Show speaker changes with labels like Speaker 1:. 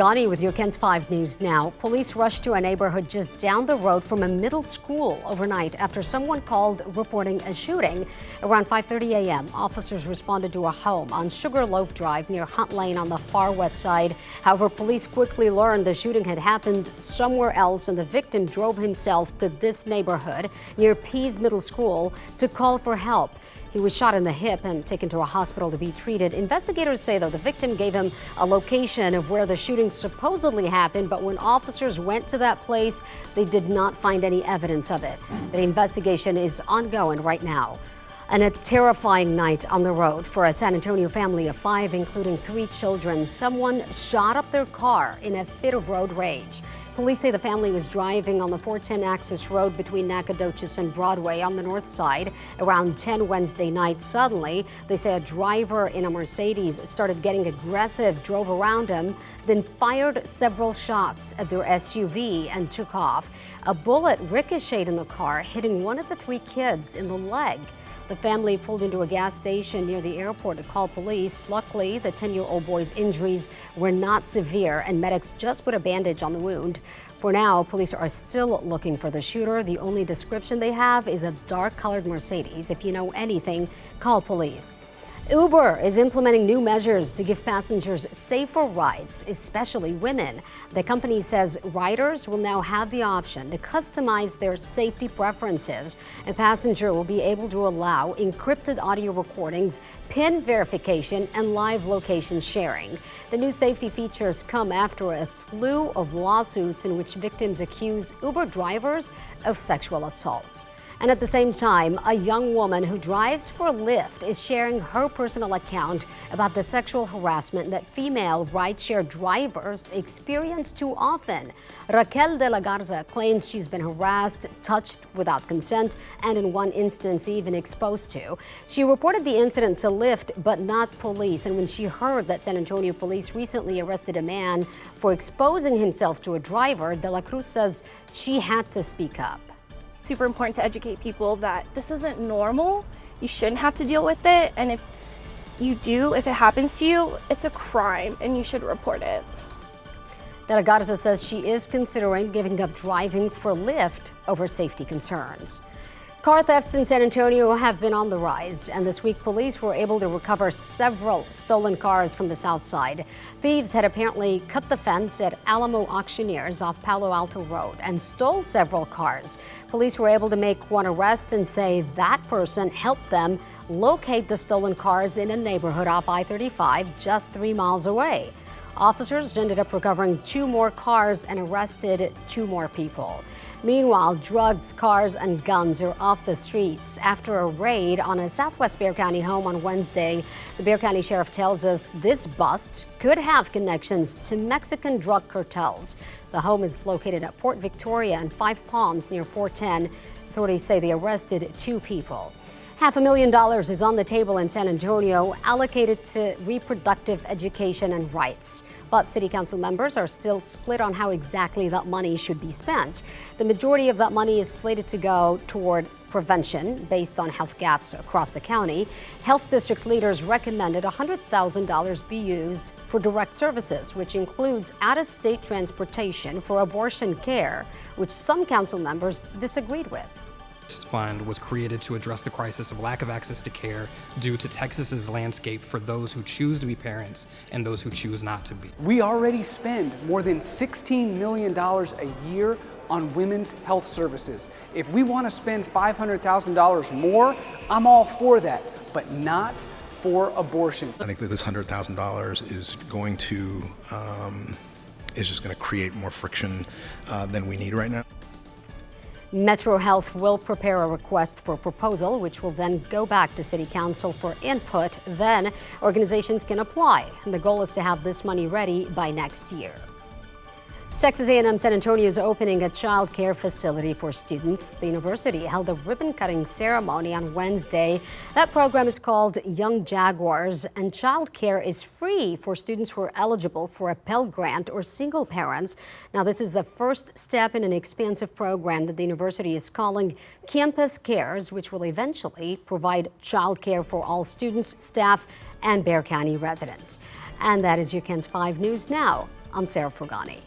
Speaker 1: Gani with your KENS 5 News now. Police rushed to a neighborhood just down the road from a middle school overnight after someone called reporting a shooting. Around 5:30 a.m., officers responded to a home on Sugarloaf Drive near Hunt Lane on the far west side. However, police quickly learned the shooting had happened somewhere else, and the victim drove himself to this neighborhood near Pease Middle School to call for help. He was shot in the hip and taken to a hospital to be treated. Investigators say, though, the victim gave him a location of where the shooting supposedly happened, but when officers went to that place, they did not find any evidence of it. The investigation is ongoing right now. And a terrifying night on the road for a San Antonio family of 5, including 3 children. Someone shot up their car in a fit of road rage. Police say the family was driving on the 410 access road between Nacogdoches and Broadway on the north side around 10 Wednesday night. Suddenly, they say a driver in a Mercedes started getting aggressive, drove around them, then fired several shots at their SUV and took off. A bullet ricocheted in the car, hitting one of the 3 kids in the leg. The family pulled into a gas station near the airport to call police. Luckily, the 10-year-old boy's injuries were not severe, and medics just put a bandage on the wound. For now, police are still looking for the shooter. The only description they have is a dark-colored Mercedes. If you know anything, call police. Uber is implementing new measures to give passengers safer rides, especially women. The company says riders will now have the option to customize their safety preferences. A passenger will be able to allow encrypted audio recordings, PIN verification, and live location sharing. The new safety features come after a slew of lawsuits in which victims accuse Uber drivers of sexual assaults. And at the same time, a young woman who drives for Lyft is sharing her personal account about the sexual harassment that female rideshare drivers experience too often. Raquel de la Garza claims she's been harassed, touched without consent, and in one instance even exposed to. She reported the incident to Lyft, but not police. And when she heard that San Antonio police recently arrested a man for exposing himself to a driver, de la Cruz says she had to speak up.
Speaker 2: Super important to educate people that this isn't normal. You shouldn't have to deal with it, and if you do, if it happens to you, it's a crime and you should report it.
Speaker 1: De la Garza says she is considering giving up driving for Lyft over safety concerns. Car thefts in San Antonio have been on the rise, and this week police were able to recover several stolen cars from the south side. Thieves had apparently cut the fence at Alamo Auctioneers off Palo Alto Road and stole several cars. Police were able to make one arrest and say that person helped them locate the stolen cars in a neighborhood off I-35 just 3 miles away. Officers ended up recovering 2 more cars and arrested 2 more people. Meanwhile, drugs, cars, and guns are off the streets after a raid on a southwest Bexar County home on Wednesday. The Bexar County Sheriff tells us this bust could have connections to Mexican drug cartels. The home is located at Port Victoria and 5 Palms near 410. Authorities say they arrested 2 people. $500,000 is on the table in San Antonio, allocated to reproductive education and rights. But city council members are still split on how exactly that money should be spent. The majority of that money is slated to go toward prevention based on health gaps across the county. Health district leaders recommended $100,000 be used for direct services, which includes out-of-state transportation for abortion care, which some council members disagreed with.
Speaker 3: This fund was created to address the crisis of lack of access to care due to Texas's landscape for those who choose to be parents and those who choose not to be.
Speaker 4: We already spend more than $16 million a year on women's health services. If we want to spend $500,000 more, I'm all for that, but not for abortion.
Speaker 5: I think that this $100,000 is going to is just going to create more friction than we need right now.
Speaker 1: Metro Health will prepare a request for proposal, which will then go back to City Council for input. Then organizations can apply. And the goal is to have this money ready by next year. Texas A&M San Antonio is opening a child care facility for students. The university held a ribbon-cutting ceremony on Wednesday. That program is called Young Jaguars, and child care is free for students who are eligible for a Pell Grant or single parents. Now, this is the first step in an expansive program that the university is calling Campus Cares, which will eventually provide child care for all students, staff, and Bexar County residents. And that is your KENS 5 News now. I'm Sarah Frugani.